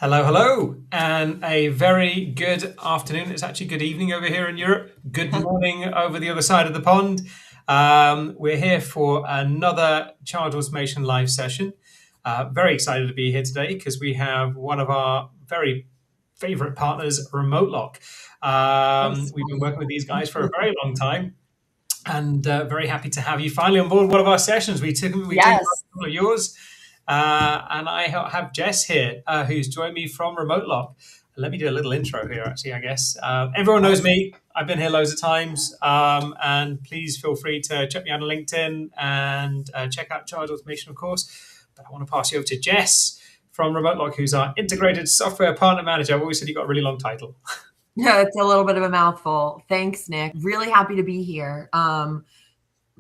Hello, hello, and a very good afternoon. It's actually good evening over here in Europe. Good morning over the other side of the pond. We're here for another Charge Automation live session. Very excited to be here today because we have one of our very favorite partners, RemoteLock. We've been working with these guys for a very long time, and very happy to have you finally on board one of our sessions. We took a Yes. couple of yours. And I have Jess here, who's joined me from RemoteLock. Let me do a little intro here, actually, I guess. Everyone knows me. I've been here loads of times. And please feel free to check me out on LinkedIn and check out Charge Automation, of course. But I want to pass you over to Jess from RemoteLock, who's our Integrated Software Partner Manager. I've always said you've got a really long title. Yeah, it's a little bit of a mouthful. Thanks, Nick. Really happy to be here.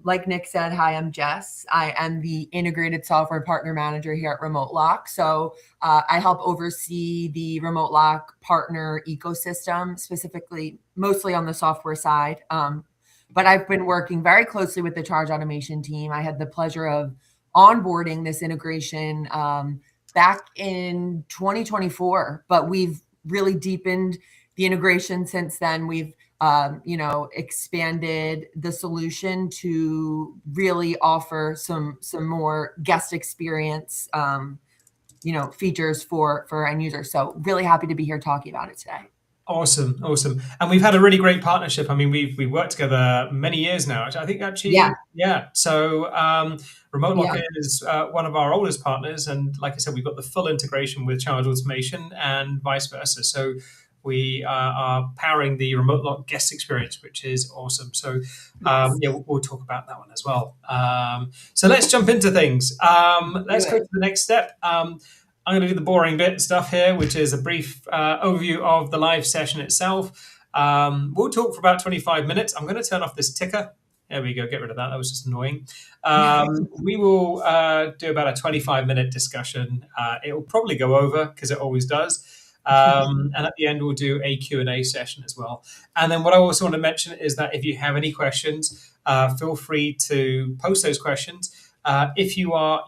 Like Nick said, hi, I'm Jess. I am the Integrated Software Partner Manager here at RemoteLock. So I help oversee the RemoteLock partner ecosystem, specifically, mostly on the software side. But I've been working very closely with the ChargeAutomation team. I had the pleasure of onboarding this integration back in 2024, but we've really deepened the integration since then. We've expanded the solution to really offer some more guest experience, features for end users. So really happy to be here talking about it today. Awesome. And we've had a really great partnership. I mean, we've worked together many years now. I think actually, yeah. So RemoteLock is one of our oldest partners. And like I said, we've got the full integration with Charge Automation and vice versa. So we are powering the RemoteLock guest experience, which is awesome. So we'll talk about that one as well. So let's jump into things. Let's go to the next step. I'm going to do the boring bit stuff here, which is a brief overview of the live session itself. We'll talk for about 25 minutes. I'm going to turn off this ticker. There we go. Get rid of that. That was just annoying. We will do about a 25-minute discussion. It will probably go over because it always does. And at the end, we'll do a Q&A session as well. And then what I also want to mention is that if you have any questions, feel free to post those questions. If you are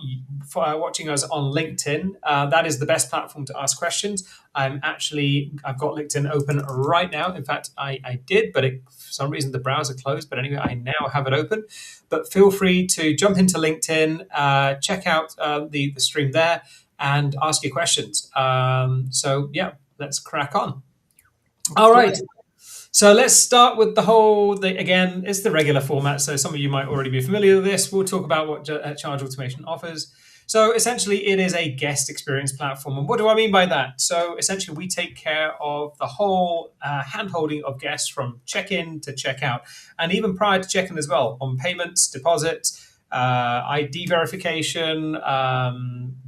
watching us on LinkedIn, that is the best platform to ask questions. I've got LinkedIn open right now. In fact, I did, but for some reason the browser closed. But anyway, I now have it open. But feel free to jump into LinkedIn, check out the stream there, and ask your questions. Let's crack on. All right. So let's start with again, it's the regular format. So some of you might already be familiar with this. We'll talk about what Charge Automation offers. So essentially, it is a guest experience platform. And what do I mean by that? So essentially, we take care of the whole hand-holding of guests from check-in to check-out, and even prior to check-in as well, on payments, deposits, ID verification,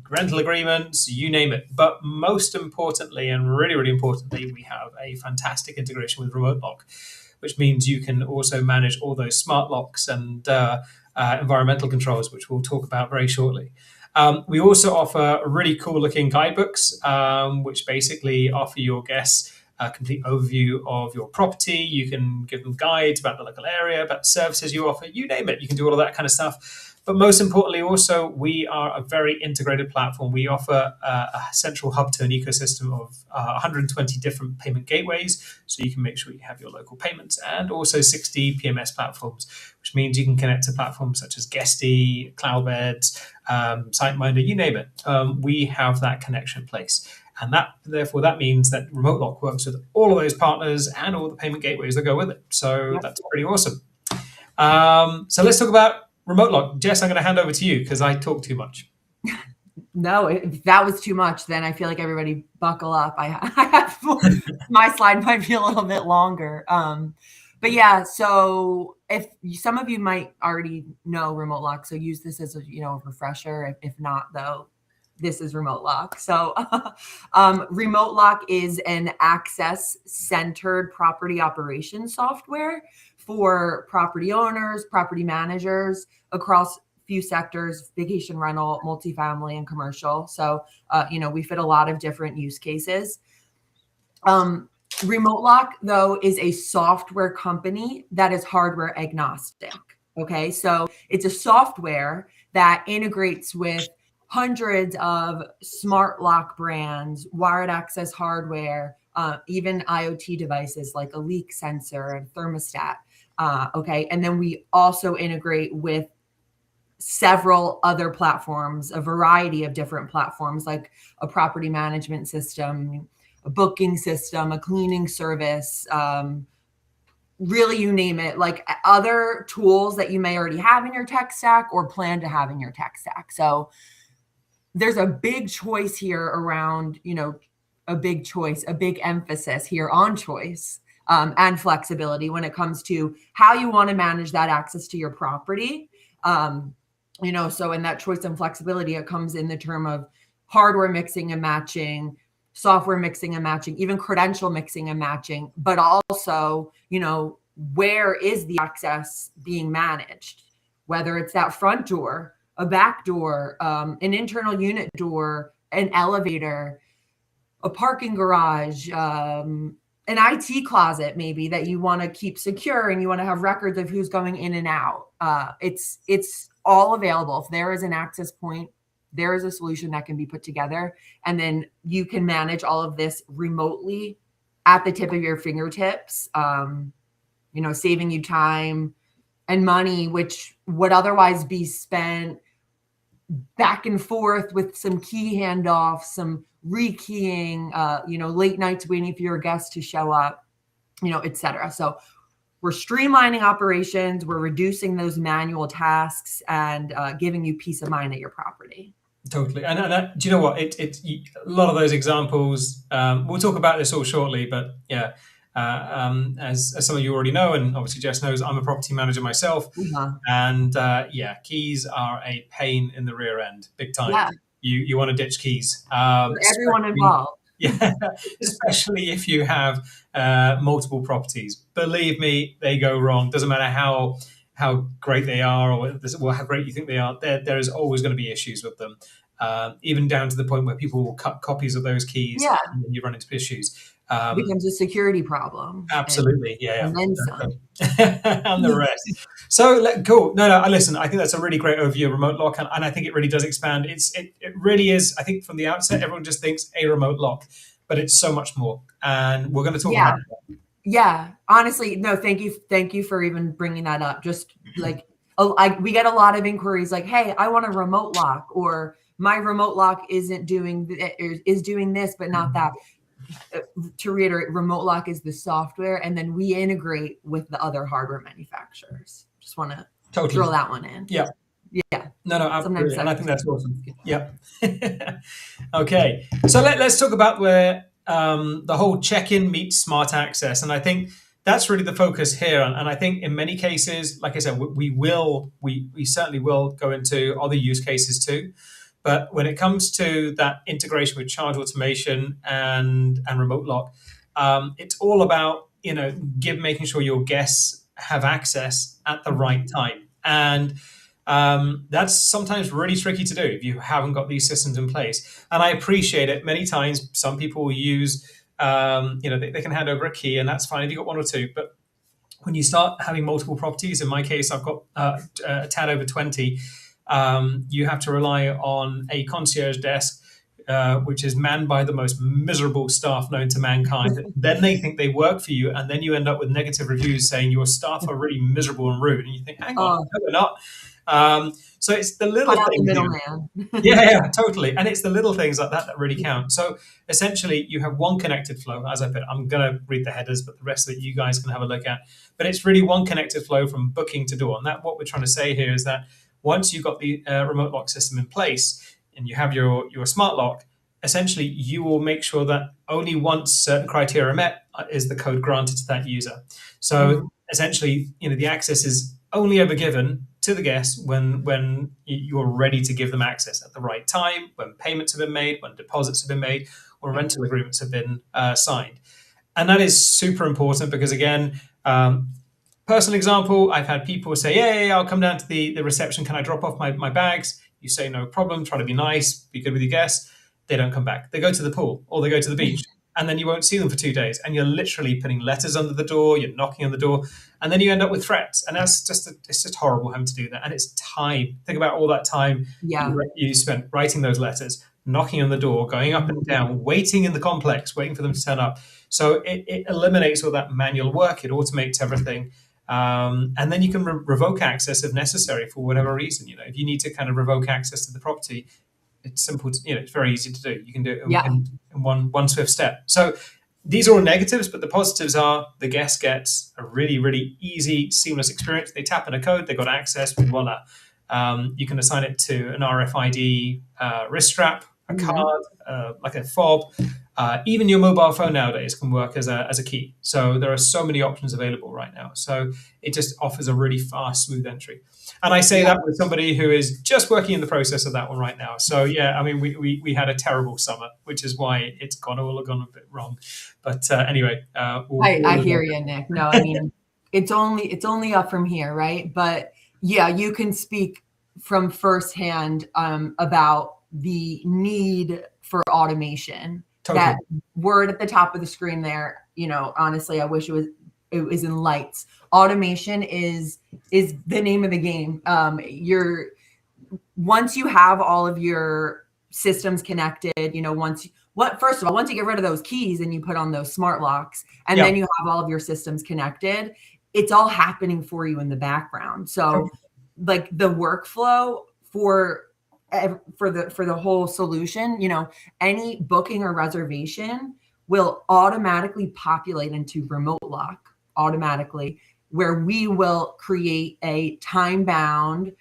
rental agreements, you name it. But most importantly, and really, really importantly, we have a fantastic integration with RemoteLock, which means you can also manage all those smart locks and environmental controls, which we'll talk about very shortly. We also offer really cool looking guidebooks, which basically offer your guests a complete overview of your property. You can give them guides about the local area, about the services you offer, you name it. You can do all of that kind of stuff. But most importantly, also, we are a very integrated platform. We offer a central hub to an ecosystem of 120 different payment gateways. So you can make sure you have your local payments, and also 60 PMS platforms, which means you can connect to platforms such as Guesty, Cloudbeds, SiteMinder, you name it. We have that connection in place. And therefore, that means that RemoteLock works with all of those partners and all the payment gateways that go with it. So that's pretty awesome. So let's talk about RemoteLock. Jess, I'm going to hand over to you because I talk too much. No, if that was too much, then I feel like everybody buckle up. I have my slide might be a little bit longer. But yeah, so if some of you might already know RemoteLock, so use this as a refresher. If not, though, this is RemoteLock. So RemoteLock is an access-centered property operations software for property owners, property managers across few sectors: vacation rental, multifamily, and commercial. So, we fit a lot of different use cases. RemoteLock, though, is a software company that is hardware agnostic. Okay, so it's a software that integrates with hundreds of smart lock brands, wired access hardware, even IoT devices like a leak sensor and thermostat. Okay. And then we also integrate with several other platforms, a variety of different platforms, like a property management system, a booking system, a cleaning service, really, you name it, like other tools that you may already have in your tech stack or plan to have in your tech stack. So there's a big choice here around, a big emphasis here on choice and flexibility when it comes to how you want to manage that access to your property. So in that choice and flexibility, it comes in the term of hardware mixing and matching, software mixing and matching, even credential mixing and matching, but also, where is the access being managed? Whether it's that front door, a back door, an internal unit door, an elevator, a parking garage, an IT closet maybe that you want to keep secure and you want to have records of who's going in and out. It's all available. If there is an access point, there is a solution that can be put together, and then you can manage all of this remotely at the tip of your fingertips, saving you time and money, which would otherwise be spent back and forth with some key handoffs, some rekeying, late nights waiting for your guests to show up, et cetera. So we're streamlining operations, we're reducing those manual tasks, and giving you peace of mind at your property. Totally. And do you know what? A lot of those examples, we'll talk about this all shortly, but yeah, as some of you already know, and obviously Jess knows, I'm a property manager myself. And keys are a pain in the rear end, big time. Yeah. You want to ditch keys. For everyone involved. Yeah, especially if you have multiple properties. Believe me, they go wrong. Doesn't matter how great they are or how great you think they are, there is always going to be issues with them, even down to the point where people will cut copies of those keys and you run into issues. It becomes a security problem. Absolutely, and then some. And the rest. So cool. No, listen, I think that's a really great overview of remote lock, and I think it really does expand. It really is. I think from the outset, everyone just thinks a remote lock, but it's so much more, and we're going to talk about that. Yeah, honestly, no, thank you for even bringing that up. Just like, we get a lot of inquiries like, hey, I want a remote lock, or my remote lock is doing this, but not that. To reiterate, remote lock is the software, and then we integrate with the other hardware manufacturers. Just want to throw that one in. Yeah. No, absolutely. And I think that's awesome. Yeah. Okay. So let's talk about where the whole check-in meets smart access. And I think that's really the focus here. And I think in many cases, like I said, we certainly will go into other use cases too. But when it comes to that integration with ChargeAutomation and remote lock, it's all about, making sure your guests have access at the right time. And that's sometimes really tricky to do if you haven't got these systems in place. And I appreciate it. Many times, some people will use, they can hand over a key, and that's fine if you've got one or two. But when you start having multiple properties, in my case, I've got a tad over 20, you have to rely on a concierge desk, which is manned by the most miserable staff known to mankind. Then they think they work for you, and then you end up with negative reviews saying your staff are really miserable and rude. And you think, hang on, no, we're not. So it's the little things. Middleman. Yeah, totally. And it's the little things like that really count. So essentially, you have one connected flow. As I put, I'm going to read the headers, but the rest of it you guys can have a look at. But it's really one connected flow from booking to door. And that what we're trying to say here is that once you've got the remote lock system in place and you have your smart lock, essentially you will make sure that only once certain criteria are met is the code granted to that user. So essentially, the access is only ever given to the guest when you're ready to give them access at the right time, when payments have been made, when deposits have been made, or rental agreements have been signed. And that is super important because, again, personal example, I've had people say, yeah, I'll come down to the reception. Can I drop off my bags? You say, no problem. Try to be nice, be good with your guests. They don't come back. They go to the pool or they go to the beach. and then you won't see them for 2 days, and you're literally putting letters under the door, you're knocking on the door, and then you end up with threats, and it's just horrible having to do that, and it's time. Think about all that time you spent writing those letters, knocking on the door, going up and down, waiting in the complex, waiting for them to turn up. So it eliminates all that manual work. It automates everything. And then you can revoke access if necessary for whatever reason. If you need to kind of revoke access to the property, it's simple to, it's very easy to do. You can do it in one swift step. So these are all negatives, but the positives are the guest gets a really, really easy, seamless experience. They tap in a code, they got access, voila. You can assign it to an RFID wrist strap, a card, like a fob. Even your mobile phone nowadays can work as a key. So there are so many options available right now. So it just offers a really fast, smooth entry. And I say that with somebody who is just working in the process of that one right now. So yeah, I mean, we had a terrible summer, which is why it's gone a bit wrong. But anyway, I hear you, Nick. No, I mean, it's only up from here, right? But yeah, you can speak from firsthand about the need for automation. Totally. That word at the top of the screen there, honestly, I wish it was in lights. Automation is the name of the game. Once you have all of your systems connected, first of all, once you get rid of those keys and you put on those smart locks, and then you have all of your systems connected, it's all happening for you in the background. So like the workflow for the whole solution, any booking or reservation will automatically populate into RemoteLock automatically, where we will create a time-bound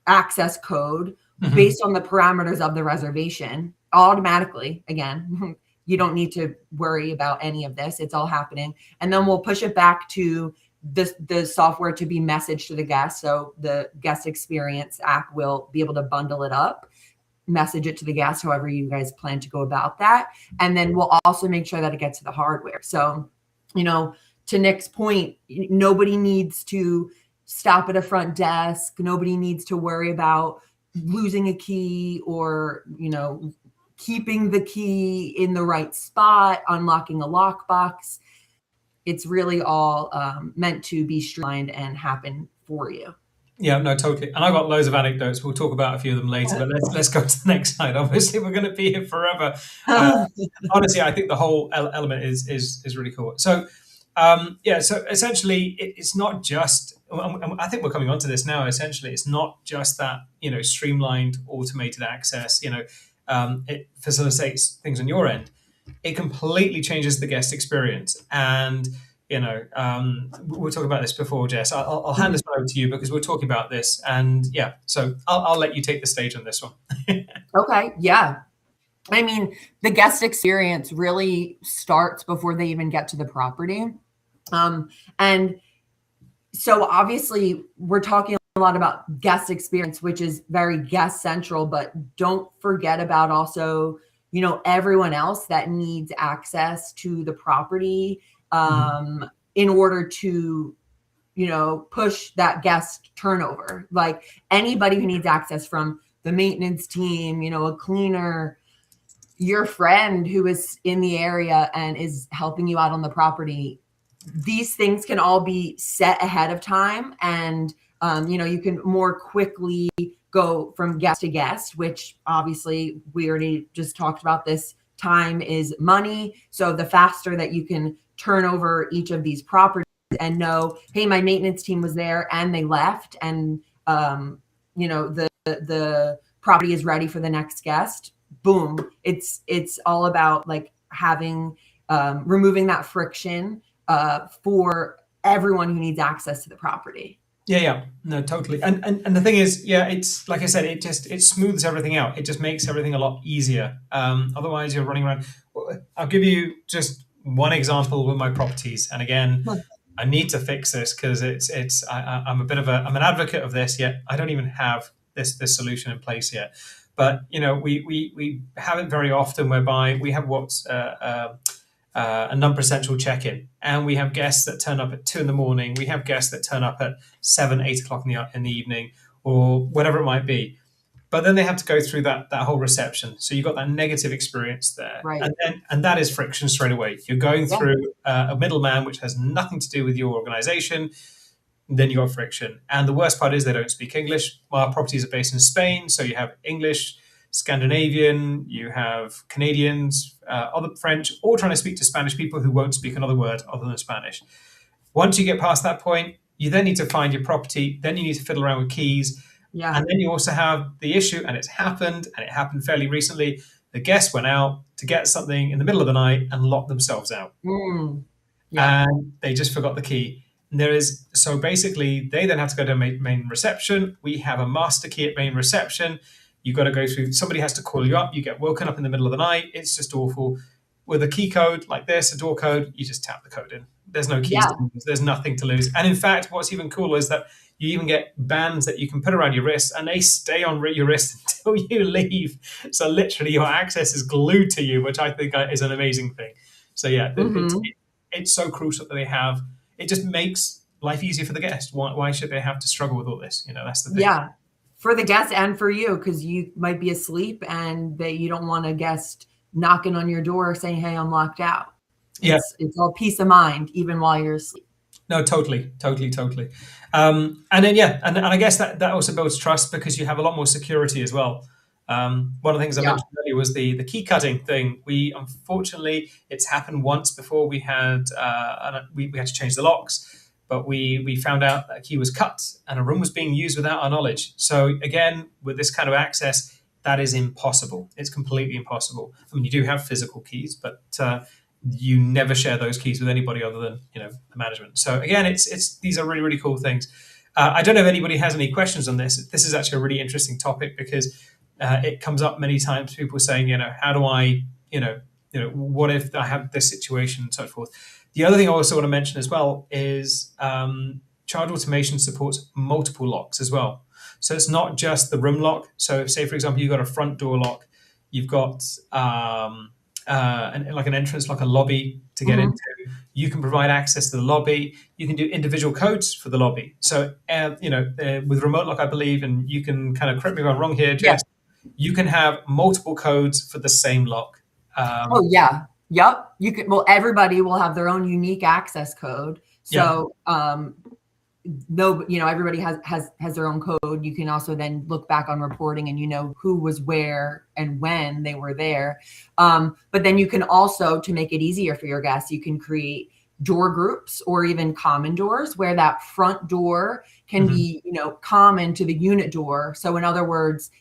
access code based on the parameters of the reservation automatically. Again, you don't need to worry about any of this. It's all happening. And then we'll push it back to the software to be messaged to the guest. So the guest experience app will be able to bundle it up, message it to the guest, however you guys plan to go about that. And then we'll also make sure that it gets to the hardware. So, to Nick's point, nobody needs to stop at a front desk. Nobody needs to worry about losing a key or, keeping the key in the right spot, unlocking a lockbox. It's really all meant to be streamlined and happen for you. Yeah, no, totally. And I've got loads of anecdotes. We'll talk about a few of them later, but let's go to the next slide. Obviously, we're going to be here forever. Honestly, I think the whole element is really cool. So, so essentially, it's not just, I think we're coming on to this now, essentially, it's not just that, streamlined, automated access, it facilitates things on your end. It completely changes the guest experience. And, we'll talk about this before, Jess. I'll hand this over to you because we're talking about this. And so I'll let you take the stage on this one. Okay. Yeah. I mean, the guest experience really starts before they even get to the property. And so obviously we're talking a lot about guest experience, which is very guest central, but don't forget about also, everyone else that needs access to the property in order to, push that guest turnover. Like anybody who needs access, from the maintenance team, a cleaner, your friend who is in the area and is helping you out on the property. These things can all be set ahead of time, and you can more quickly go from guest to guest, which obviously we already just talked about this. Time is money. So the faster that you can turn over each of these properties and know, hey, my maintenance team was there and they left, and the property is ready for the next guest. Boom. It's all about like having removing that friction for everyone who needs access to the property. Yeah, no, totally. And the thing is, it's like I said, it smooths everything out. It just makes everything a lot easier. Otherwise, you're running around. I'll give you just one example with my properties. And again, I need to fix this because I'm an advocate of this. Yet I don't even have this solution in place yet. But we have it very often whereby we have what's a non-essential check-in, and we have guests that turn up at 2 a.m. We have guests that turn up at 7, 8 o'clock in the evening, or whatever it might be. But then they have to go through that whole reception. So you've got that negative experience there. Right. And that is friction straight away. You're going through a middleman, which has nothing to do with your organization. Then you got friction. And the worst part is they don't speak English. Well, our properties are based in Spain. So you have English, Scandinavian, you have Canadians, other French, all trying to speak to Spanish people who won't speak another word other than Spanish. Once you get past that point, you then need to find your property. Then you need to fiddle around with keys. Yeah. And then you also have the issue, and it happened fairly recently. The guests went out to get something in the middle of the night and locked themselves out. Yeah. And they just forgot the key. And so basically, they then have to go to main reception. We have a master key at main reception. You've got to go through, somebody has to call you up. You get woken up in the middle of the night. It's just awful. With a key code like this, a door code, you just tap the code in. There's no keys to lose. There's nothing to lose. And in fact, what's even cooler is that you even get bands that you can put around your wrist, and they stay on your wrist until you leave. So literally your access is glued to you, which I think is an amazing thing. So yeah, it's so crucial that they have. It just makes life easier for the guest. Why should they have to struggle with all this? That's the thing. Yeah, for the guest and for you, because you might be asleep and you don't want a guest knocking on your door saying, "Hey, I'm locked out." It's all peace of mind, even while you're asleep. No, totally. And then, and I guess that also builds trust because you have a lot more security as well. One of the things I mentioned earlier was the key cutting thing. Unfortunately, it's happened once before. We had to change the locks, but we found out that a key was cut and a room was being used without our knowledge. So again, with this kind of access, that is impossible. It's completely impossible. I mean, you do have physical keys, but you never share those keys with anybody other than the management. So again, these are really, really cool things. I don't know if anybody has any questions on this. This is actually a really interesting topic because it comes up many times. People saying, how do I, what if I have this situation and so forth. The other thing I also want to mention as well is ChargeAutomation supports multiple locks as well. So it's not just the room lock. So say, for example, you've got a front door lock, you've got like an entrance, like a lobby to get into. You can provide access to the lobby. You can do individual codes for the lobby. So, with RemoteLock, I believe, and you can kind of correct me if I'm wrong here, Jess, you can have multiple codes for the same lock. You can. Well, everybody will have their own unique access code. So, everybody has their own code. You can also then look back on reporting and who was where and when they were there. But then you can also, to make it easier for your guests, you can create door groups or even common doors where that front door can be, common to the unit door. So in other words,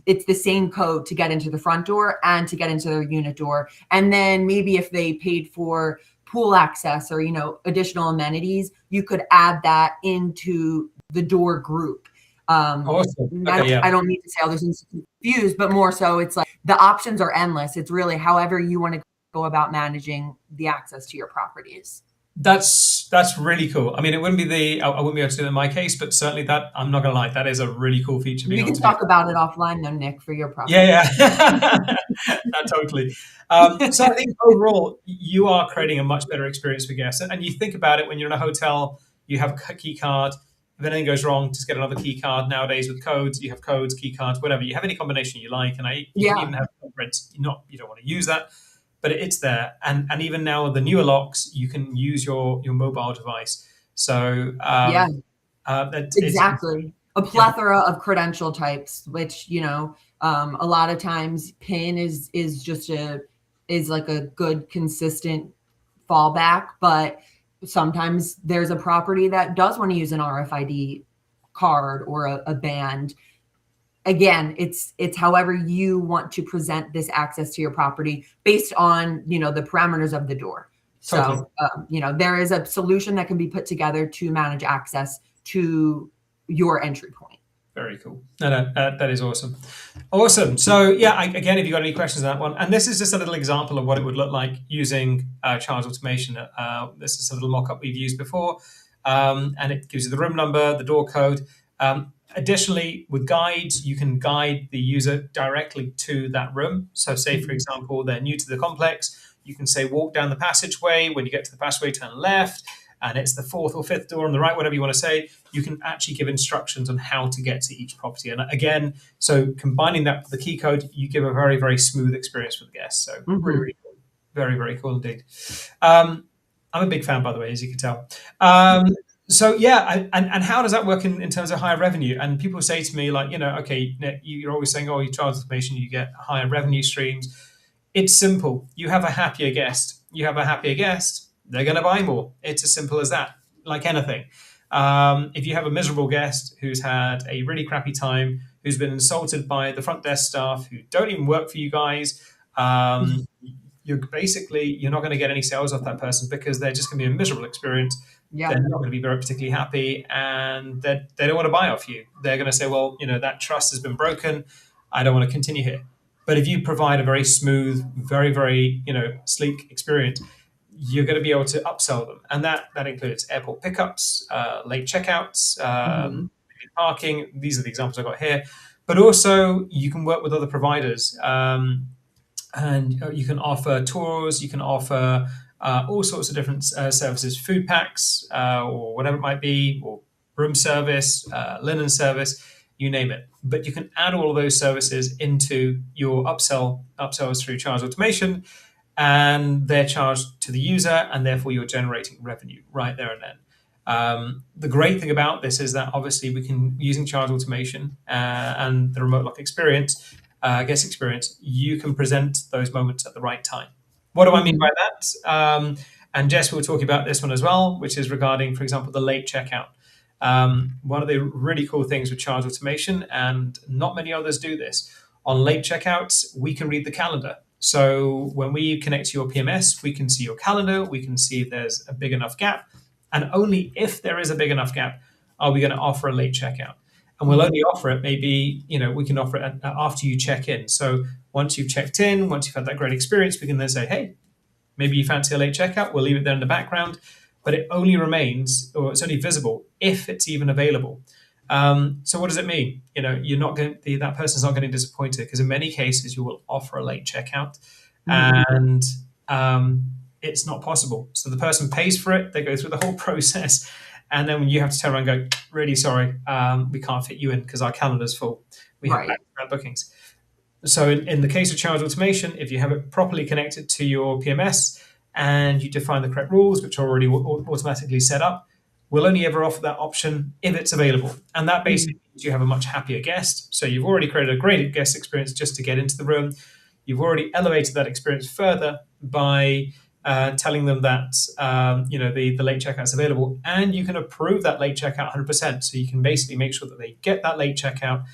it's the same code to get into the front door and to get into their unit door. And then maybe if they paid for pool access or, additional amenities, you could add that into the door group. Awesome. I don't need to say all those things confused, but more so it's like the options are endless. It's really however you want to go about managing the access to your properties. That's really cool. I mean, it wouldn't be I wouldn't be able to do it in my case, but certainly that, I'm not going to lie, that is a really cool feature. We can talk about it offline though, Nick, for your property. Totally. So I think overall, you are creating a much better experience for guests. And you think about it, when you're in a hotel, you have a key card. If anything goes wrong, just get another key card. Nowadays with codes, you have codes, key cards, whatever. You have any combination you like. And you can even have thumbprints. You don't want to use that, but it's there. And even now, the newer locks, you can use your mobile device. So exactly. A plethora of credential types, which, a lot of times PIN is like a good, consistent fallback, but sometimes there's a property that does want to use an RFID card or a band. Again, it's however you want to present this access to your property based on, the parameters of the door. Totally. So, there is a solution that can be put together to manage access to your entry point. Very cool. No, that is awesome. Awesome. So again, if you've got any questions on that one, and this is just a little example of what it would look like using ChargeAutomation. This is a little mock-up we've used before, and it gives you the room number, the door code. Additionally, with guides, you can guide the user directly to that room. So say, for example, they're new to the complex. You can say, walk down the passageway. When you get to the passageway, turn left. and it's the fourth or fifth door on the right, whatever you want to say, you can actually give instructions on how to get to each property. And again, so combining that with the key code, you give a very, very smooth experience for the guests. So really, really cool. Very, very cool indeed. I'm a big fan, by the way, as you can tell. So yeah, and how does that work in terms of higher revenue? And people say to me, like, okay, you're always saying, oh, you charge automation, you get higher revenue streams. It's simple. You have a happier guest. You have a happier guest, they're going to buy more. It's as simple as that, like anything. If you have a miserable guest who's had a really crappy time, who's been insulted by the front desk staff, who don't even work for you guys, you're not going to get any sales off that person, because they're just going to be a miserable experience. Yeah. They're not going to be very particularly happy, and they don't want to buy off you. They're going to say, well, that trust has been broken. I don't want to continue here. But if you provide a very smooth, very, very, sleek experience, you're going to be able to upsell them. And that includes airport pickups, late checkouts, parking. These are the examples I got here. But also you can work with other providers, and you can offer tours, you can offer all sorts of different services, food packs, or whatever it might be, or room service, linen service, you name it. But you can add all of those services into your upsells through ChargeAutomation, and they're charged to the user, and therefore you're generating revenue right there and then. The great thing about this is that obviously we can, using ChargeAutomation and the RemoteLock experience, guest experience, you can present those moments at the right time. What do I mean by that? And Jess will talk about this one as well, which is regarding, for example, the late checkout. One of the really cool things with ChargeAutomation, and not many others do this, on late checkouts, we can read the calendar. So when we connect to your PMS, we can see your calendar, we can see if there's a big enough gap, and only if there is a big enough gap are we going to offer a late checkout. And we'll only offer it maybe, we can offer it after you check in. So once you've checked in, once you've had that great experience, we can then say, hey, maybe you fancy a late checkout, we'll leave it there in the background, but it only remains, or it's only visible if it's even available. So what does it mean? You're not going to, that person's not getting disappointed, because in many cases you will offer a late checkout, and it's not possible. So the person pays for it, they go through the whole process, and then when you have to turn around and go, really sorry, we can't fit you in because our calendar's full. We have back bookings. So in the case of ChargeAutomation, if you have it properly connected to your PMS and you define the correct rules, which are already automatically set up, we'll only ever offer that option if it's available. And that basically means you have a much happier guest. So you've already created a great guest experience just to get into the room. You've already elevated that experience further by telling them that the late checkout is available, and you can approve that late checkout 100%. So you can basically make sure that they get that late checkout.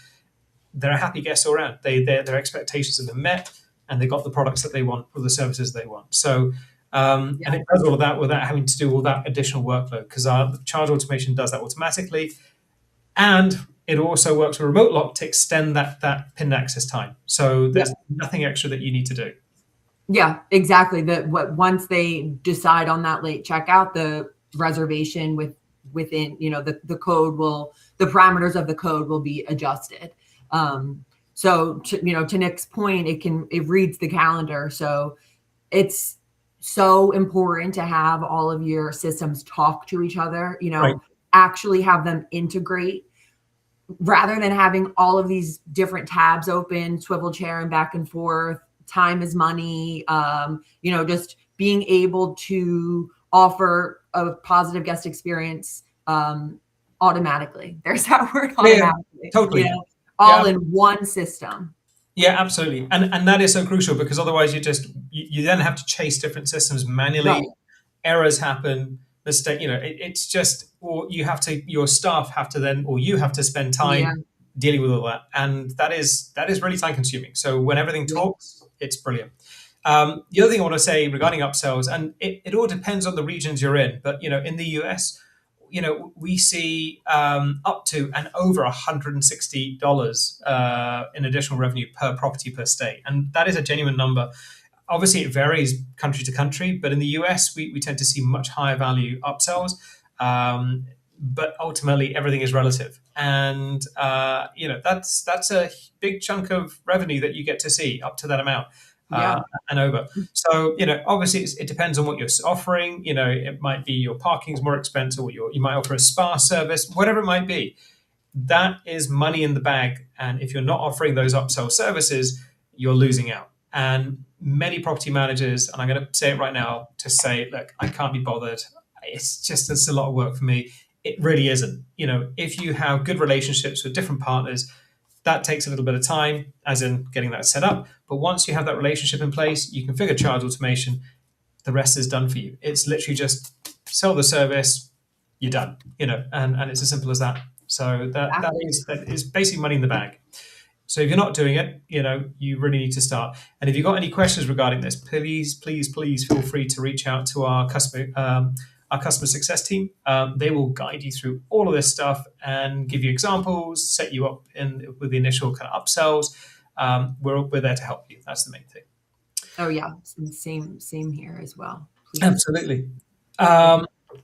They're a happy guest all around. Their expectations have been met, and they got the products that they want or the services they want. So and it does all of that without having to do all that additional workload, because our ChargeAutomation does that automatically, and it also works with RemoteLock to extend that PIN access time. So there's nothing extra that you need to do. Yeah, exactly. Once they decide on that late checkout, the reservation within the code the parameters of the code will be adjusted. So to Nick's point, it reads the calendar. So it's so important to have all of your systems talk to each other. Actually have them integrate, rather than having all of these different tabs open, swivel chair and back and forth. Time is money. Just being able to offer a positive guest experience automatically. There's that word, automatically. Yeah, totally. All in one system. Yeah, absolutely. And that is so crucial, because otherwise you then have to chase different systems manually. Right. Errors happen. Mistake. It's just, or your staff have to then, or you have to spend time dealing with all that, and that is really time consuming. So when everything talks, it's brilliant. The other thing I want to say regarding upsells, and it all depends on the regions you're in, but in the US, we see up to and over $160 in additional revenue per property per stay, and that is a genuine number. Obviously, it varies country to country, but in the US, we tend to see much higher value upsells. But ultimately, everything is relative, and that's a big chunk of revenue that you get to see up to that amount. and over. So, obviously it depends on what you're offering. It might be your parking's more expensive, or you might offer a spa service, whatever it might be. That is money in the bag. And if you're not offering those upsell services, you're losing out. And many property managers, and I'm going to say it right now, to say, look, I can't be bothered. It's a lot of work for me. It really isn't. If you have good relationships with different partners, that takes a little bit of time, as in getting that set up. But once you have that relationship in place, you configure ChargeAutomation, the rest is done for you. It's literally just sell the service, you're done, and it's as simple as that. So that is basically money in the bag. So if you're not doing it, you really need to start. And if you've got any questions regarding this, please feel free to reach out to our customer success team. They will guide you through all of this stuff and give you examples, set you up with the initial kind of upsells. We're there to help you. That's the main thing. Oh yeah, same here as well. Please. Absolutely.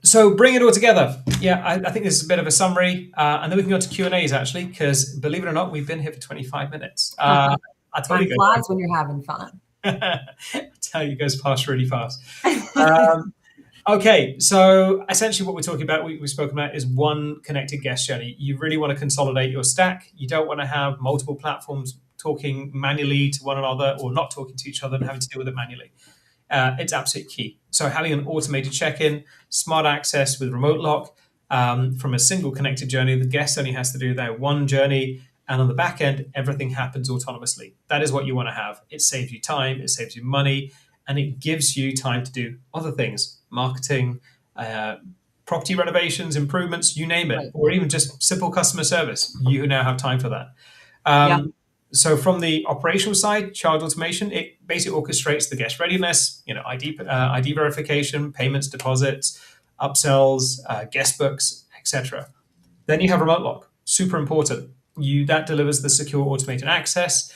So bring it all together. Yeah, I think this is a bit of a summary, and then we can go to Q&As actually, because believe it or not, we've been here for 25 minutes. Time flies when you're having fun. I tell you, it goes past really fast. Okay, so essentially what we're talking about, we've spoken about, is one connected guest journey. You really want to consolidate your stack. You don't want to have multiple platforms talking manually to one another, or not talking to each other and having to deal with it manually. It's absolutely key. So having an automated check-in, smart access with RemoteLock, from a single connected journey, the guest only has to do their one journey, and on the back end, everything happens autonomously. That is what you want to have. It saves you time, it saves you money, and it gives you time to do other things, marketing, property renovations, improvements, you name it, right. Or even just simple customer service. You now have time for that. So from the operational side, ChargeAutomation, it basically orchestrates the guest readiness, ID verification, payments, deposits, upsells, guest books, etc. Then you have RemoteLock, super important. That delivers the secure automated access.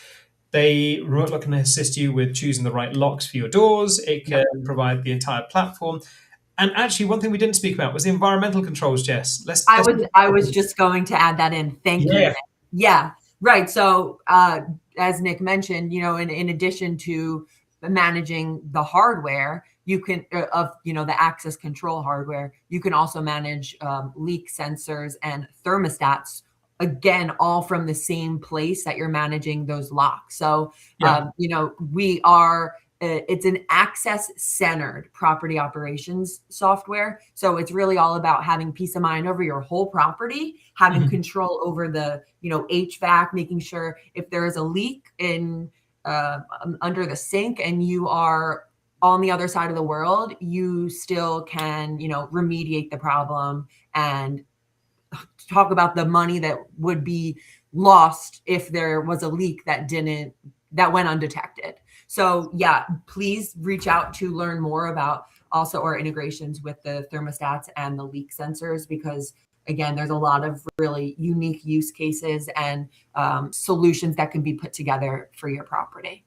RemoteLock can assist you with choosing the right locks for your doors. It can provide the entire platform. And actually, one thing we didn't speak about was the environmental controls, Jess. I was just going to add that in. Thank you. Yeah. Right. So as Nick mentioned, in addition to managing the hardware, you can the access control hardware, you can also manage leak sensors and thermostats, again, all from the same place that you're managing those locks. So, it's an access-centered property operations software. So it's really all about having peace of mind over your whole property, having control over the, HVAC, making sure if there is a leak in under the sink and you are on the other side of the world, you still can, remediate the problem and talk about the money that would be lost if there was a leak that went undetected. So please reach out to learn more about also our integrations with the thermostats and the leak sensors, because again, there's a lot of really unique use cases and solutions that can be put together for your property.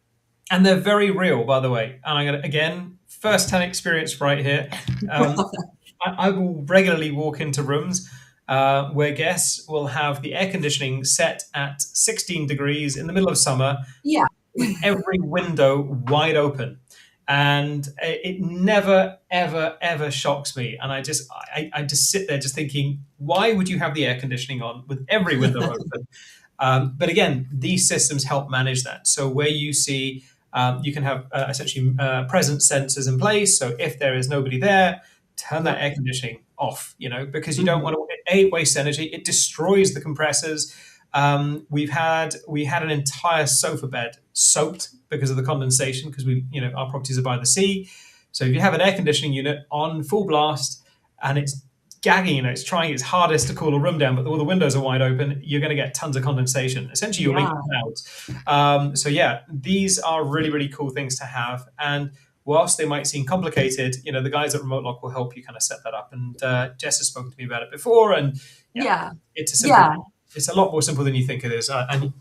And they're very real, by the way. And I'm going to, again, first-hand experience right here. I will regularly walk into rooms where guests will have the air conditioning set at 16 degrees in the middle of summer. Yeah. With every window wide open. And it never, ever, ever shocks me. And I just sit there just thinking, why would you have the air conditioning on with every window open? But again, these systems help manage that. So where you see, you can have essentially presence sensors in place. So if there is nobody there, turn that air conditioning off, because you don't want to waste energy. It destroys the compressors. We had an entire sofa bed soaked because of the condensation, because our properties are by the sea. So if you have an air conditioning unit on full blast and it's gagging, it's trying its hardest to cool a room down, but all the windows are wide open, you're going to get tons of condensation. Essentially, you're making clouds. These are really, really cool things to have. And whilst they might seem complicated, the guys at RemoteLock will help you kind of set that up. And Jess has spoken to me about it before, and it's a simple. It's a lot more simple than you think it is, so I think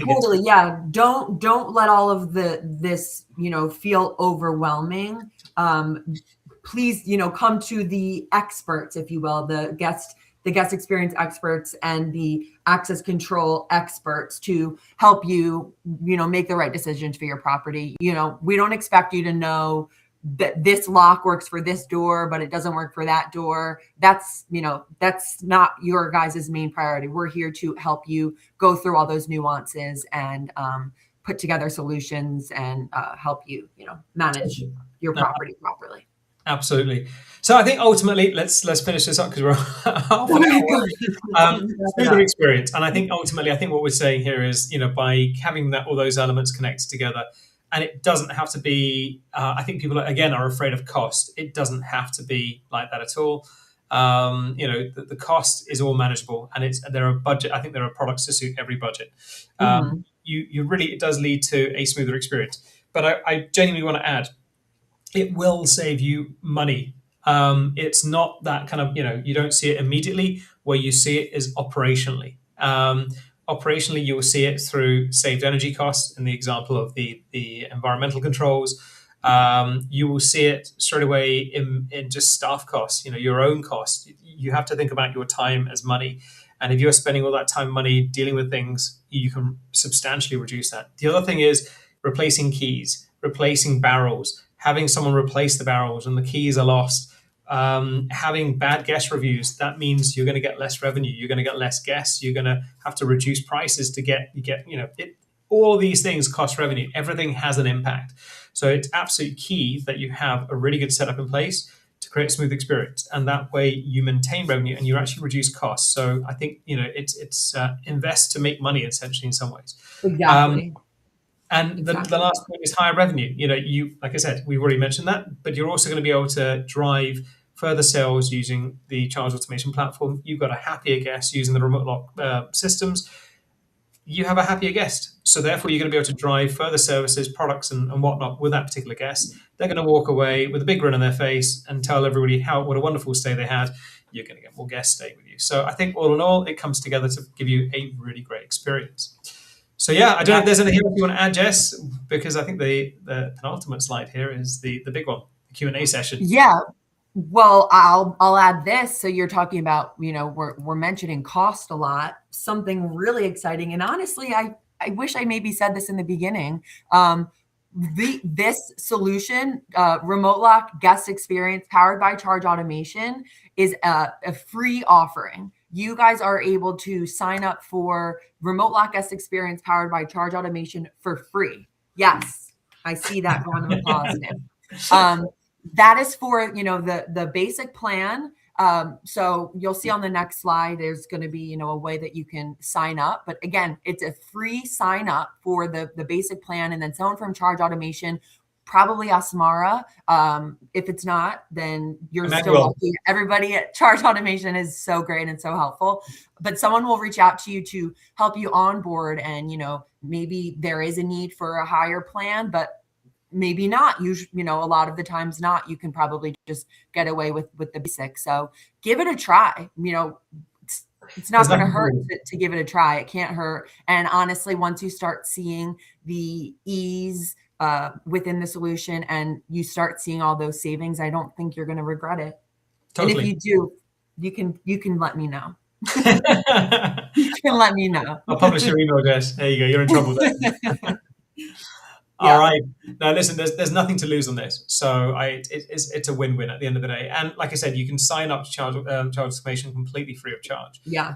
totally. Don't let all of this feel overwhelming. Please, come to the experts, if you will, the guest the guest experience experts and the access control experts to help you, make the right decisions for your property. We don't expect you to know that this lock works for this door, but it doesn't work for that door. That's not your guys' main priority. We're here to help you go through all those nuances and put together solutions and help you, manage your property properly. Absolutely. So I think ultimately, let's finish this up because we're half an hour. Smoother experience, and I think ultimately, what we're saying here is, by having all those elements connected together. And it doesn't have to be, I think people, again, are afraid of cost. It doesn't have to be like that at all. The cost is all manageable, and there are budget. I think there are products to suit every budget. It does lead to a smoother experience. But I genuinely want to add, it will save you money. It's not that kind of, you don't see it immediately. Where you see it is operationally. Operationally, you will see it through saved energy costs in the example of the environmental controls. You will see it straight away in just staff costs, your own costs. You have to think about your time as money. And if you're spending all that time and money dealing with things, you can substantially reduce that. The other thing is replacing keys, replacing barrels, having someone replace the barrels when the keys are lost. Having bad guest reviews, that means you're going to get less revenue. You're going to get less guests. You're going to have to reduce prices to get. All these things cost revenue. Everything has an impact. So it's absolutely key that you have a really good setup in place to create a smooth experience, and that way you maintain revenue and you actually reduce costs. So I think it's invest to make money essentially in some ways. Exactly. The last point is higher revenue. You like I said, we've already mentioned that, but you're also going to be able to drive further sales using the ChargeAutomation platform. You've got a happier guest using the RemoteLock systems. You have a happier guest. So therefore, you're going to be able to drive further services, products, and whatnot with that particular guest. They're going to walk away with a big grin on their face and tell everybody what a wonderful stay they had. You're going to get more guests staying with you. So I think all in all, it comes together to give you a really great experience. So yeah, I don't know if there's anything else you want to add, Jess, because I think the penultimate slide here is the big one, the Q&A session. Yeah. Well, I'll add this. So you're talking about, we're mentioning cost a lot, something really exciting. And honestly, I wish I maybe said this in the beginning. This solution, RemoteLock guest experience powered by ChargeAutomation, is a free offering. You guys are able to sign up for RemoteLock guest experience powered by ChargeAutomation for free. Yes, I see that round of applause now. That is for the basic plan. So you'll see on the next slide, there's going to be a way that you can sign up. But again, it's a free sign up for the basic plan, and then someone from ChargeAutomation, probably Asmara. If it's not, then you're still lucky. Everybody at ChargeAutomation is so great and so helpful. But someone will reach out to you to help you onboard, and maybe there is a need for a higher plan, but maybe not. A lot of the times not. You can probably just get away with the basics. So give it a try. It's not going to hurt to give it a try. It can't hurt. And honestly, once you start seeing the ease within the solution and you start seeing all those savings, I don't think you're going to regret it. Totally. And if you do, you can let me know. You can let me know. I'll publish your email address. There you go. You're in trouble there. All right. Now, listen, there's nothing to lose on this. So it's a win-win at the end of the day. And like I said, you can sign up to ChargeAutomation completely free of charge. Yeah.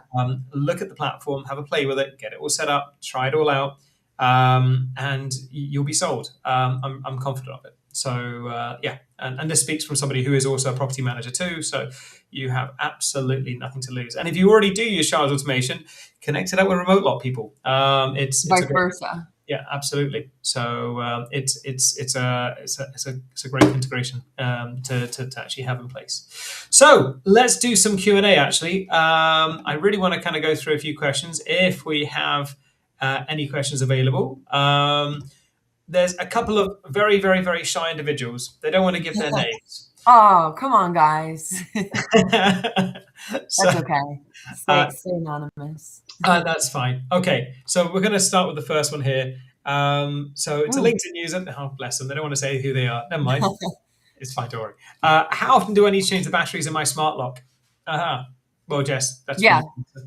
Look at the platform, have a play with it, get it all set up, try it all out, and you'll be sold. I'm confident of it. So yeah, and this speaks from somebody who is also a property manager too. So you have absolutely nothing to lose. And if you already do use ChargeAutomation, connect it up with RemoteLock people. It's vice versa. Yeah, absolutely. So it's a great integration to actually have in place. So let's do some Q&A. Actually, I really want to kind of go through a few questions if we have any questions available. There's a couple of very, very, very shy individuals. They don't want to give their names. Oh, come on, guys. So, that's okay. Stay anonymous. That's fine. Okay, so we're going to start with the first one here. So it's a LinkedIn user. Oh, bless them. They don't want to say who they are. Never mind. It's fine, don't worry. How often do I need to change the batteries in my smart lock? Well, Jess, that's yeah,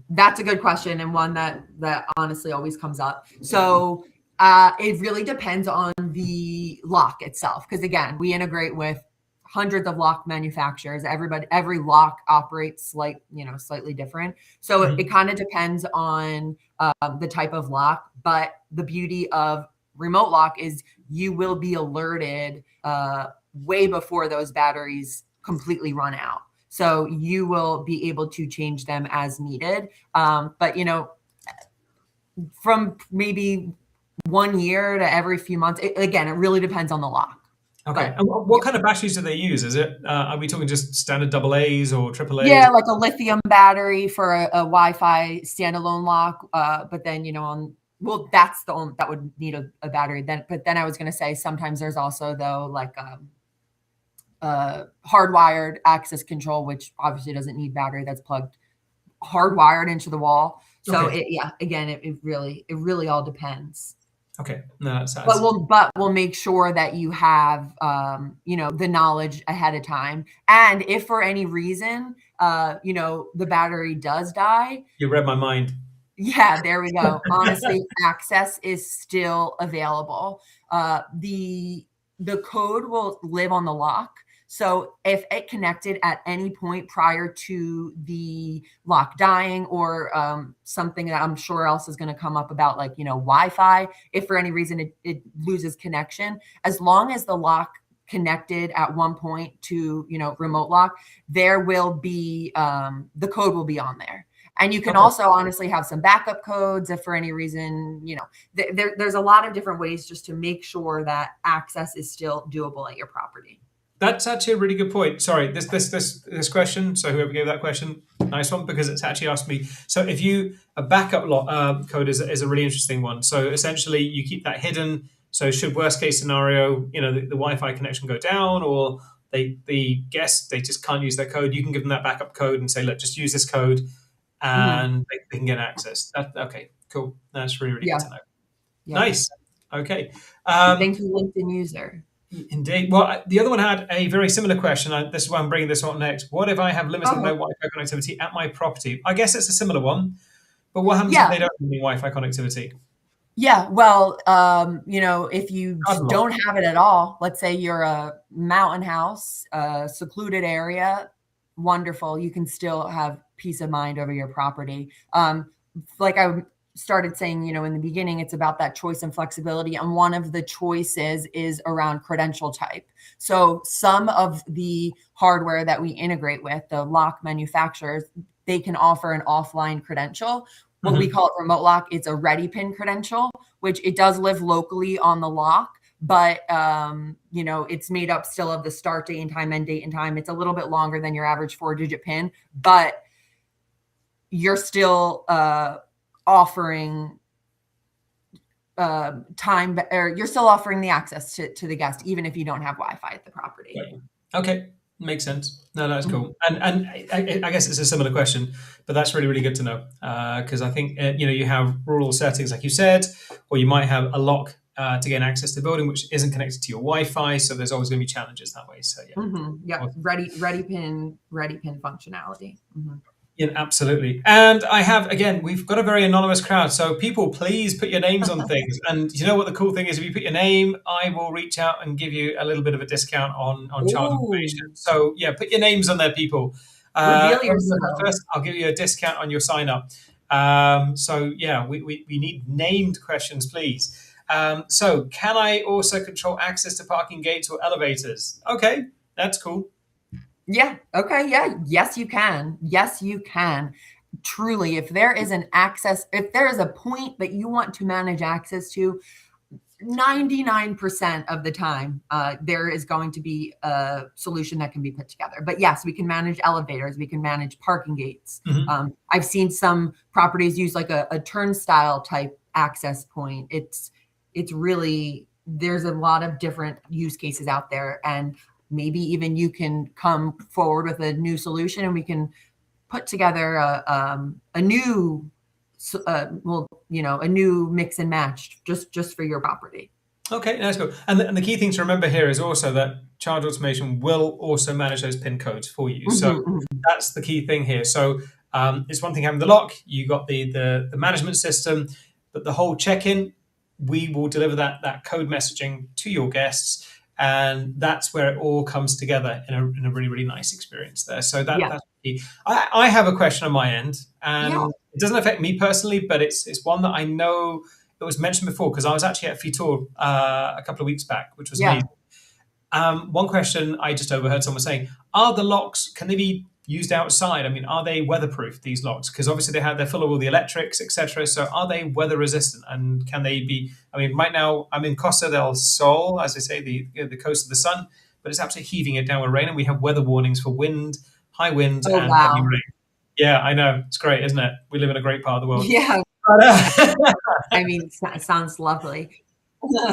that's a good question, and one that honestly always comes up. So it really depends on the lock itself, because again, we integrate with hundreds of lock manufacturers. Every lock operates slightly different. So it kind of depends on the type of lock. But the beauty of remote lock is you will be alerted way before those batteries completely run out. So you will be able to change them as needed. But from maybe 1 year to every few months, it really depends on the lock. Okay. And what kind of batteries do they use? Is it, are we talking just standard AA's or AAA's? Yeah, like a lithium battery for a Wi-Fi standalone lock. But then, that's the only that would need a battery. But then I was going to say sometimes there's also though like hardwired access control, which obviously doesn't need battery. That's plugged hardwired into the wall. So it really all depends. Okay. No, but we'll make sure that you have, the knowledge ahead of time. And if for any reason, the battery does die. You read my mind. Yeah, there we go. Honestly, access is still available. The code will live on the lock. So if it connected at any point prior to the lock dying or something that I'm sure else is going to come up about like, Wi-Fi, if for any reason it loses connection, as long as the lock connected at one point to, remote lock, there will be, the code will be on there. And you can also honestly have some backup codes if for any reason, there's a lot of different ways just to make sure that access is still doable at your property. That's actually a really good point. Sorry, this question. So whoever gave that question, nice one, because it's actually asked me. So if a backup code is a really interesting one. So essentially, you keep that hidden. So should worst case scenario, the Wi-Fi connection go down, or the guest they just can't use their code, you can give them that backup code and say, look, just use this code, and they can get access. Okay, cool. That's really good to know. Yeah. Nice. Okay. Thank you, LinkedIn user. Indeed. Well, the other one had a very similar question. This is why I'm bringing this on next. What if I have limited no Wi-Fi connectivity at my property? I guess it's a similar one, but what happens if they don't have any Wi-Fi connectivity? Yeah, well, if you don't have it at all, let's say you're a mountain house, a secluded area, wonderful. You can still have peace of mind over your property. Like I started saying, in the beginning, it's about that choice and flexibility. And one of the choices is around credential type. So some of the hardware that we integrate with, the lock manufacturers, they can offer an offline credential. What we call it remote lock, it's a ready pin credential, which it does live locally on the lock, but it's made up still of the start date and time, end date and time. It's a little bit longer than your average 4-digit pin, but you're still offering time, or you're still offering the access to the guest, even if you don't have Wi-Fi at the property. Right. Okay. Makes sense. No, that's cool. And I guess it's a similar question, but that's really, really good to know. Because I think, you have rural settings, like you said, or you might have a lock to gain access to the building, which isn't connected to your Wi-Fi. So there's always going to be challenges that way. So yeah. Awesome. Ready pin functionality. Yeah, absolutely. And we've got a very anonymous crowd. So people, please put your names on things. And you know what the cool thing is? If you put your name, I will reach out and give you a little bit of a discount on Chargeutomation. So yeah, put your names on there, people. First, I'll give you a discount on your sign up. So yeah, we need named questions, please. So can I also control access to parking gates or elevators? Okay, that's cool. Yeah. Okay. Yeah. Yes, you can. Yes, you can. Truly, if there is if there is a point that you want to manage access to, 99% of the time, there is going to be a solution that can be put together. But yes, we can manage elevators. We can manage parking gates. I've seen some properties use like a turnstile type access point. It's really, there's a lot of different use cases out there, and maybe even you can come forward with a new solution and we can put together a new mix and match just for your property. Okay, that's cool. And the key thing to remember here is also that Charge Automation will also manage those PIN codes for you. So that's the key thing here. So It's one thing having the lock, you got the management system, but the whole check-in, we will deliver that code messaging to your guests, and that's where it all comes together in a really, really nice experience there. So that's key. I have a question on my end, and it doesn't affect me personally, but it's one that I know it was mentioned before, because I was actually at Fitur a couple of weeks back, which was amazing. One question I just overheard someone saying: are the locks, can they be used outside? I mean, are they weatherproof, these locks? Because obviously they're full of all the electrics, etc. So are they weather resistant, and can they be? I mean, right now I'm in Costa del Sol, as I say, the coast of the sun, but it's absolutely heaving it down with rain, and we have weather warnings for wind, high winds, and heavy rain. Yeah, I know, it's great, isn't it? We live in a great part of the world. Yeah, I mean, it sounds lovely.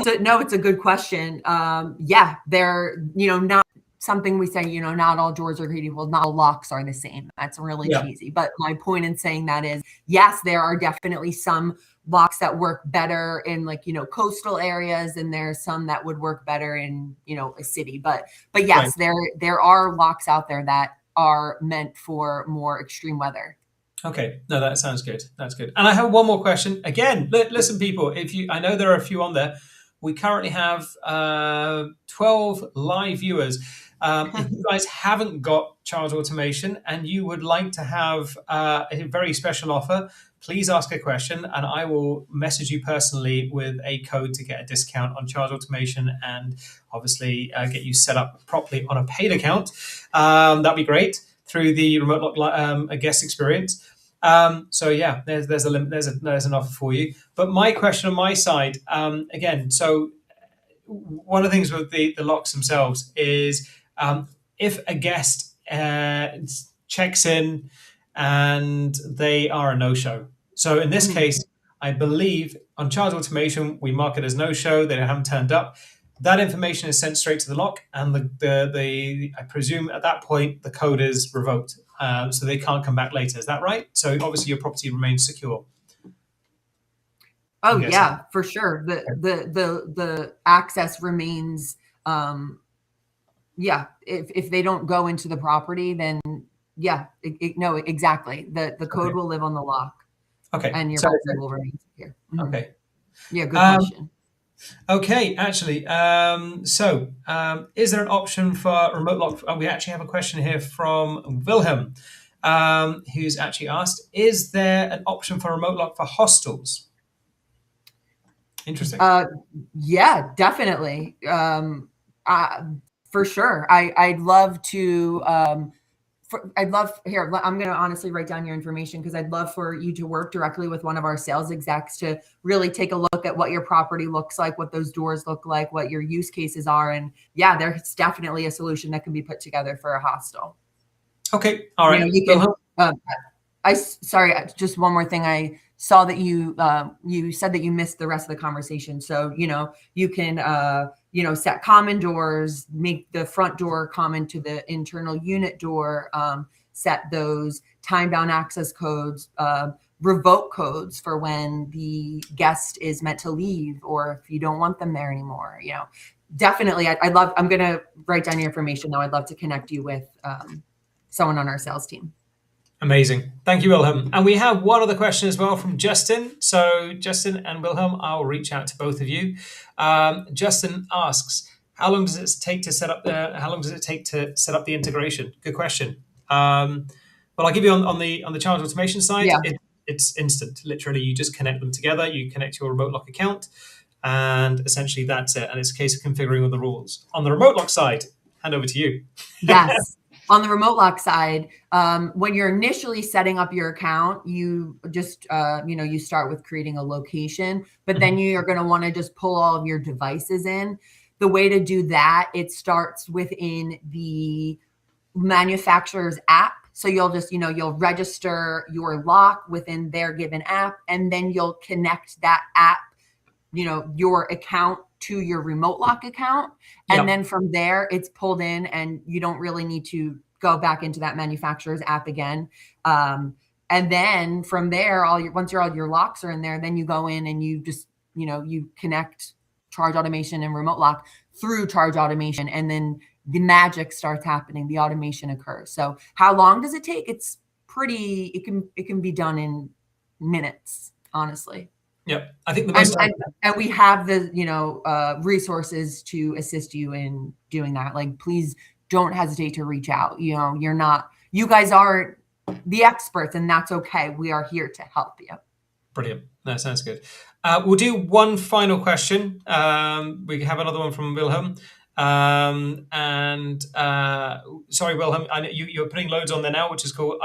So, no, it's a good question. They're, not something we say, not all doors are created equal, not all locks are the same. That's really cheesy. But my point in saying that is, yes, there are definitely some locks that work better in coastal areas, and there's some that would work better in, a city. But yes, there are locks out there that are meant for more extreme weather. Okay, no, that sounds good. That's good. And I have one more question. Again, listen, people, I know there are a few on there. We currently have 12 live viewers. If you guys haven't got ChargeAutomation and you would like to have a very special offer, please ask a question, and I will message you personally with a code to get a discount on ChargeAutomation, and obviously get you set up properly on a paid account. That'd be great through the RemoteLock guest experience. So yeah, there's an offer for you. But my question on my side, again, so one of the things with the locks themselves is, if a guest checks in and they are a no-show. So in this case, I believe on ChargeAutomation, we mark it as no-show, they haven't turned up. That information is sent straight to the lock, and I presume at that point the code is revoked, so they can't come back later. Is that right? So obviously your property remains secure. Oh yeah, for sure. The access remains. If they don't go into the property, then no, exactly. The code will live on the lock. Okay, and your property will remain secure. Okay. Yeah, good question. Okay, actually, is there an option for RemoteLock? We actually have a question here from Wilhelm, who's actually asked, is there an option for RemoteLock for hostels? Interesting. Yeah, definitely. For sure. I'd love to, here, I'm going to honestly write down your information, because I'd love for you to work directly with one of our sales execs to really take a look at what your property looks like, what those doors look like, what your use cases are. And yeah, there's definitely a solution that can be put together for a hostel. Okay. All right. Sorry, just one more thing. I saw that you said that you missed the rest of the conversation. So, you can, set common doors, make the front door common to the internal unit door, set those time-bound access codes, revoke codes for when the guest is meant to leave, or if you don't want them there anymore. Definitely. I'm going to write down your information, though. I'd love to connect you with someone on our sales team. Amazing. Thank you, Wilhelm. And we have one other question as well from Justin. So Justin and Wilhelm, I'll reach out to both of you. Justin asks, how long does it take to set up the integration? Good question. Well, I'll give you on the ChargeAutomation side. Yeah. It's instant. Literally, you just connect them together. You connect your RemoteLock account, and essentially that's it. And it's a case of configuring all the rules. On the RemoteLock side, hand over to you. Yes. On the RemoteLock side, when you're initially setting up your account, you just, you start with creating a location, but then you're going to want to just pull all of your devices in. The way to do that, it starts within the manufacturer's app. So you'll just, you'll register your lock within their given app, and then you'll connect that app, your account to your RemoteLock account. And then from there, it's pulled in, and you don't really need to go back into that manufacturer's app again. And then from there, once all your locks are in there, then you go in and you just, you connect ChargeAutomation and RemoteLock through ChargeAutomation, and then the magic starts happening. The automation occurs. So how long does it take? It's pretty, it can be done in minutes, honestly. Yep. I think the most and we have the, you know, resources to assist you in doing that. Like, please don't hesitate to reach out. You know, you guys aren't the experts, and that's okay. We are here to help you. Brilliant. That sounds good. We'll do one final question. We have another one from Wilhelm. Sorry, Wilhelm, I know you're putting loads on there now, which is cool.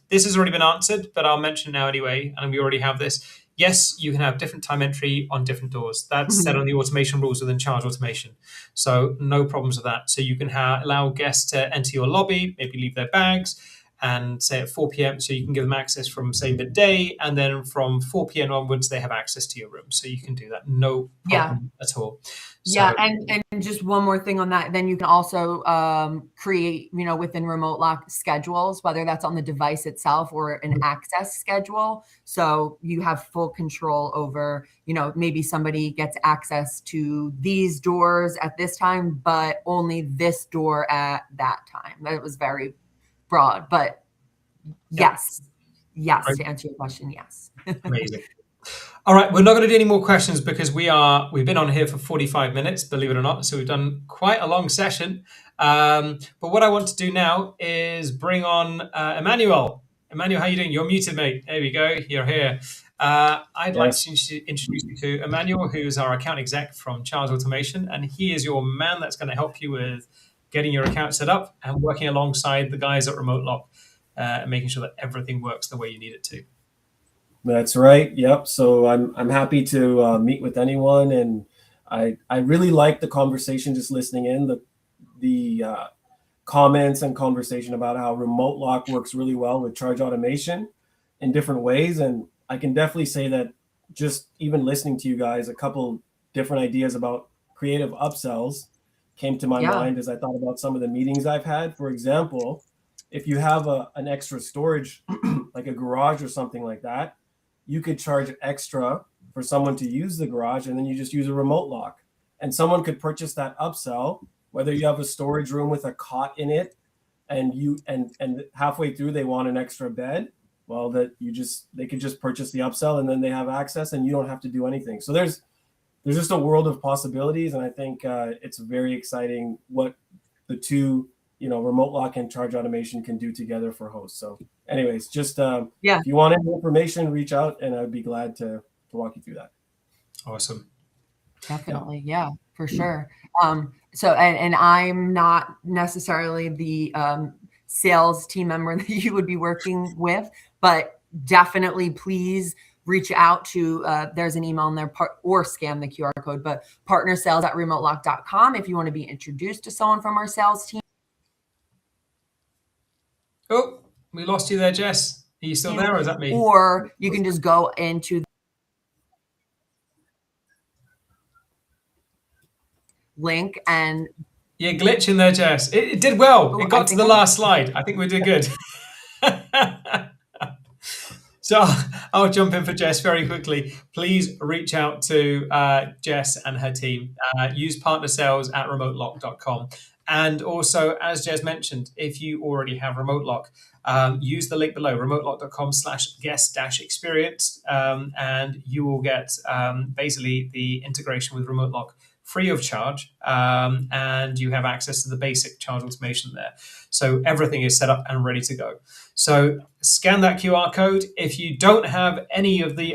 This has already been answered, but I'll mention it now anyway, and we already have this. Yes, you can have different time entry on different doors. That's set on the automation rules within ChargeAutomation. So no problems with that. So you can allow guests to enter your lobby, maybe leave their bags, and say at 4 p.m. So you can give them access from, say, midday, and then from 4 p.m. onwards, they have access to your room. So you can do that. No problem at all. So, yeah, and just one more thing on that. Then you can also create, you know, within RemoteLock schedules, whether that's on the device itself or an access schedule. So you have full control over, you know, maybe somebody gets access to these doors at this time, but only this door at that time. That was very broad, but yes, right. To answer your question, yes. Amazing. All right, we're not going to do any more questions because we've been on here for 45 minutes, believe it or not. So we've done quite a long session. But what I want to do now is bring on Emmanuel. Emmanuel, how are you doing? You're muted, mate. There we go. You're here. I'd like to introduce you to Emmanuel, who is our account exec from ChargeAutomation, and he is your man that's going to help you with getting your account set up and working alongside the guys at RemoteLock and making sure that everything works the way you need it to. That's right. Yep. So I'm happy to meet with anyone, and I really like the conversation. Just listening in the comments and conversation about how RemoteLock works really well with ChargeAutomation in different ways, and I can definitely say that just even listening to you guys, a couple different ideas about creative upsells came to my mind as I thought about some of the meetings I've had. For example, if you have an extra storage, like a garage or something like that, you could charge extra for someone to use the garage, and then you just use a RemoteLock. And someone could purchase that upsell, whether you have a storage room with a cot in it, and halfway through they want an extra bed. Well, they could just purchase the upsell, and then they have access, and you don't have to do anything. So there's just a world of possibilities, and I think it's very exciting what the two, RemoteLock and ChargeAutomation can do together for hosts. So anyways, just if you want any information, reach out, and I'd be glad to walk you through that. Awesome. Definitely. Yeah, for sure. So, and I'm not necessarily the sales team member that you would be working with, but definitely please reach out to, there's an email in there, or scan the QR code, but partnersales@remotelock.com if you want to be introduced to someone from our sales team. Oh, we lost you there, Jess. Are you still there, or is that me? Or you can just go into link and you're glitching there, Jess. It did well. It got to the last slide. I think we did good. So I'll jump in for Jess very quickly. Please reach out to Jess and her team. Use partnersales@remotelock.com. And also, as Jess mentioned, if you already have RemoteLock, use the link below, remotelock.com/guest-experience, and you will get basically the integration with RemoteLock free of charge, and you have access to the basic ChargeAutomation there. So everything is set up and ready to go. So scan that QR code. If you don't have any of the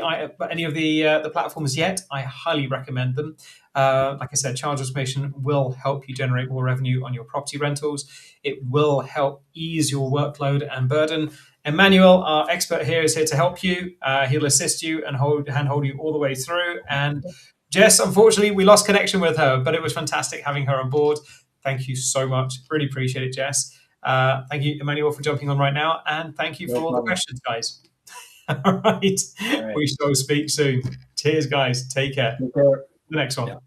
platforms yet, I highly recommend them. Like I said, ChargeAutomation will help you generate more revenue on your property rentals. It will help ease your workload and burden. Emmanuel, our expert here, is here to help you. He'll assist you and handhold you all the way through. And Jess, unfortunately, we lost connection with her, but it was fantastic having her on board. Thank you so much. Really appreciate it, Jess. Thank you, Emmanuel, for jumping on right now. And thank you for all the questions, guys. All right. We shall speak soon. Cheers, guys. Take care. The next one. Yeah.